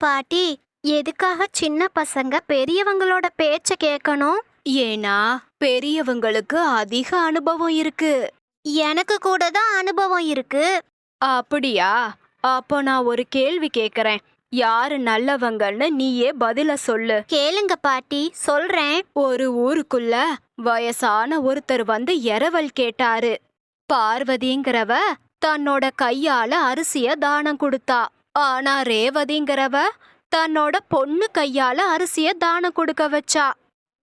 பாட்டி, எதுக்காக சின்ன பசங்க பெரியவங்களோட பேச்ச கேட்கணும்? ஏன்னா பெரியவங்களுக்கு அதிக அனுபவம் இருக்கு. எனக்கு கூட தான் அனுபவம் இருக்கு. அப்படியா? அப்போ நான் ஒரு கேள்வி கேக்குறேன். யாரு நல்லவங்கன்னு நீயே பதில சொல்லு. கேளுங்க பாட்டி, சொல்றேன். ஒரு ஊருக்குள்ள வயசான ஒருத்தர் வந்து இரவல் கேட்டாரு. பார்வதிங்கிறவ தன்னோட கையால அரிசிய தானம் கொடுத்தா. ஆனா ரேவதிங்கிறவ தன்னோட பொண்ணு கையால அரிசிய தானம் கொடுக்க வச்சா.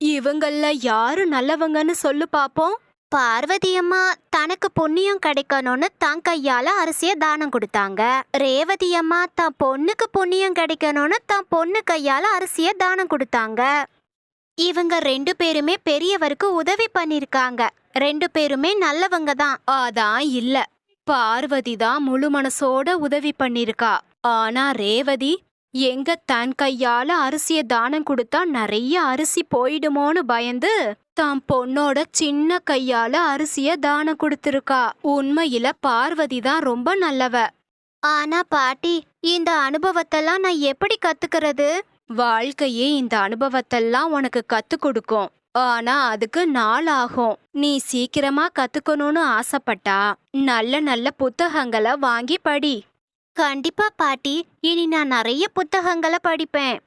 இவங்கள யாரு நல்லவங்கன்னு சொல்லு பாப்போம். பார்வதி அம்மா தனக்கு புண்ணியம் கிடைக்கணும்னு தன் கையால அரிசிய தானம் கொடுத்தாங்க. ரேவதி அம்மா தன் பொண்ணுக்கு புண்ணியம் கிடைக்கணும்னு தன் பொண்ணு கையால அரிசிய தானம் கொடுத்தாங்க. இவங்க 2 பேருமே பெரியவருக்கு உதவி பண்ணிருக்காங்க. 2 பேருமே நல்லவங்க தான். அதான் இல்ல. பார்வதி தான் முழு மனசோட உதவி பண்ணிருக்கா. ஆனா ரேவதி எங்க தன் கையால அரிசிய தானம் கொடுத்தா நிறைய அரிசி போயிடுமோன்னு பயந்து தான் பொண்ணோட சின்ன கையால அரிசிய தானம் கொடுத்திருக்கா. உண்மையில பார்வதி தான் ரொம்ப நல்லவ. ஆனா பாட்டி, இந்த அனுபவத்தெல்லாம் நான் எப்படி கத்துக்கிறது? வாழ்க்கையே இந்த அனுபவத்தெல்லாம் உனக்கு கத்து கொடுக்கும். ஆனா அதுக்கு நாள் ஆகும். நீ சீக்கிரமா கத்துக்கணும்னு ஆசைப்பட்டா நல்ல நல்ல புத்தகங்களை வாங்கி படி. கண்டிப்பா பாட்டி, இனி நான் நிறைய புத்தகங்களை படிப்பேன்.